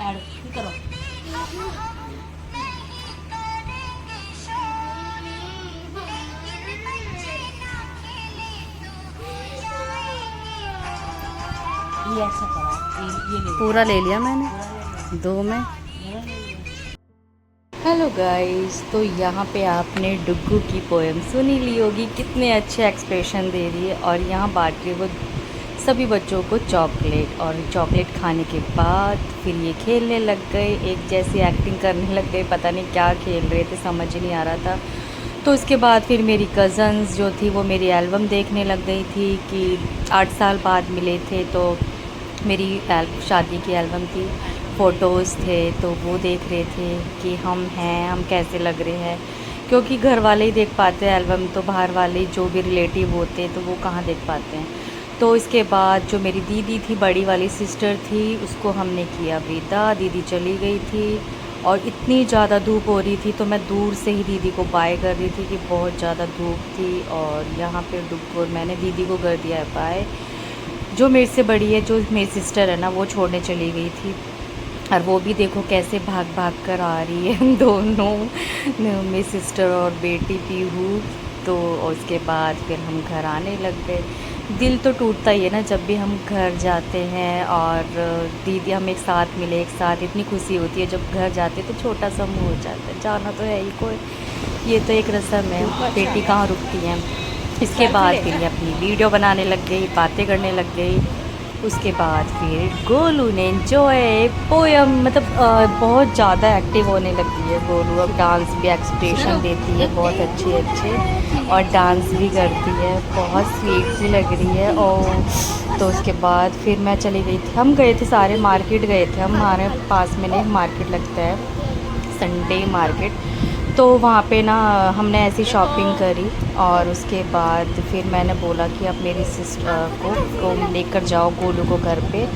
Add करो। ये ऐसा करो, ये ले लो। पूरा ले लिया मैंने पूरा ले लो। 2 में। पूरा ले लो। हेलो गाइस, तो यहाँ पे आपने डुग्गू की पोएम सुनी ली होगी, कितने अच्छे एक्सप्रेशन दे रही है। और यहाँ बांट रही है वो सभी बच्चों को चॉकलेट, और चॉकलेट खाने के बाद फिर ये खेलने लग गए, एक जैसी एक्टिंग करने लग गए, पता नहीं क्या खेल रहे थे, समझ ही नहीं आ रहा था। तो उसके बाद फिर मेरी कज़न्स जो थी वो मेरी एल्बम देखने लग गई थी कि 8 साल बाद मिले थे, तो मेरी शादी की एल्बम थी, फ़ोटोज़ थे, तो वो देख रहे थे कि हम कैसे लग रहे हैं, क्योंकि घर वाले ही देख पाते हैं एल्बम, तो बाहर वाले जो भी रिलेटिव होते हैं तो वो कहाँ देख पाते हैं। तो इसके बाद जो मेरी दीदी थी, बड़ी वाली सिस्टर थी, उसको हमने किया विदा, दीदी चली गई थी। और इतनी ज़्यादा धूप हो रही थी तो मैं दूर से ही दीदी को बाय कर रही थी कि बहुत ज़्यादा धूप थी। और यहाँ पे डुग्गू और मैंने दीदी को कर दिया है बाय। जो मेरे से बड़ी है, जो मेरी सिस्टर है ना, वो छोड़ने चली गई थी, और वो भी देखो कैसे भाग भाग कर आ रही है दोनों, मेरी सिस्टर और बेटी पीहू। तो और उसके बाद फिर हम घर आने लग गए। दिल तो टूटता ही है ना जब भी हम घर जाते हैं, और दीदी हम एक साथ मिले, एक साथ इतनी खुशी होती है। जब घर जाते तो छोटा सा मुँह हो जाता है, जाना तो है ही कोई, ये तो एक रस्म है, बेटी कहाँ रुकती है। इसके बाद फिर ये अपनी वीडियो बनाने लग गई, बातें करने लग गई। उसके बाद फिर गोलू ने एंजॉय पोयम, मतलब बहुत ज़्यादा एक्टिव होने लगी है गोलू। अब डांस भी एक्सप्रेशन देती है बहुत अच्छे अच्छे, और डांस भी करती है, बहुत स्वीट सी लग रही है। और तो उसके बाद फिर मैं चली गई थी, हम गए थे सारे, मार्केट गए थे हम, हमारे पास में एक मार्केट लगता है, संडे मार्केट। तो वहाँ पे ना हमने ऐसी शॉपिंग करी, और उसके बाद फिर मैंने बोला कि अब मेरी सिस्टर को लेकर जाओ गोलू को घर पे।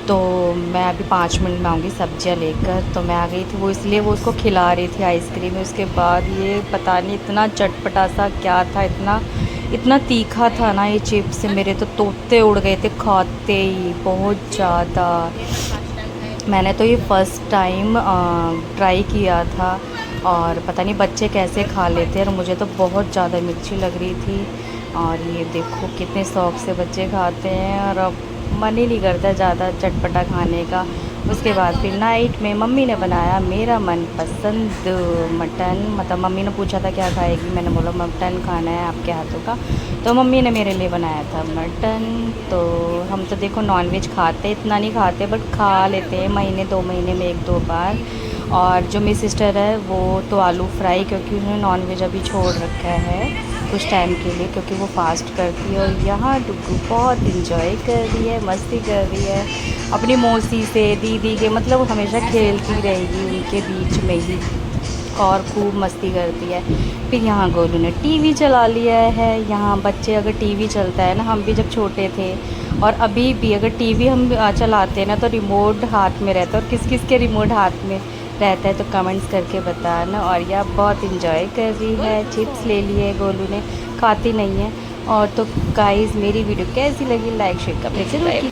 तो मैं अभी 5 मिनट में आऊँगी सब्जियाँ लेकर। तो मैं आ गई थी, वो इसलिए वो उसको खिला रही थी आइसक्रीम। उसके बाद ये पता नहीं इतना चटपटा सा क्या था, इतना इतना तीखा था ना ये चिप्स, मेरे तो तोते उड़ गए थे खाते ही, बहुत ज़्यादा। मैंने तो ये फ़र्स्ट टाइम ट्राई किया था, और पता नहीं बच्चे कैसे खा लेते हैं, और मुझे तो बहुत ज़्यादा मिर्ची लग रही थी। और ये देखो कितने शौक़ से बच्चे खाते हैं, और अब मन ही नहीं करता ज़्यादा चटपटा खाने का। उसके बाद फिर नाइट में मम्मी ने बनाया मेरा मनपसंद मटन, मतलब मम्मी ने पूछा था क्या खाएगी, मैंने बोला मटन खाना है आपके हाथों का, तो मम्मी ने मेरे लिए बनाया था मटन। तो हम तो देखो नॉनवेज खाते, इतना नहीं खाते बट खा लेते हैं, महीने 2 महीने में 1-2 बार। और जो मेरी सिस्टर है वो तो आलू फ्राई, क्योंकि उन्होंने नॉनवेज अभी छोड़ रखा है कुछ टाइम के लिए, क्योंकि वो फास्ट करती है। और यहाँ डुग्गू बहुत इंजॉय कर रही है, मस्ती कर रही है अपनी मौसी से, दीदी के, मतलब हमेशा खेलती रहेगी उनके बीच में ही, और खूब मस्ती करती है। फिर यहाँ गोलू ने टीवी चला लिया है। यहाँ बच्चे अगर टीवी चलता है ना, हम भी जब छोटे थे और अभी भी अगर टीवी हम चलाते हैं ना, तो रिमोट हाथ में रहता है, और किस किस के रिमोट हाथ में रहता है तो कमेंट्स करके बताना। और यह बहुत इंजॉय कर रही है, चिप्स ले लिए गोलू ने, खाती नहीं है। और तो गाइस मेरी वीडियो कैसी लगी, लाइक शेयर कमेंट जरूर।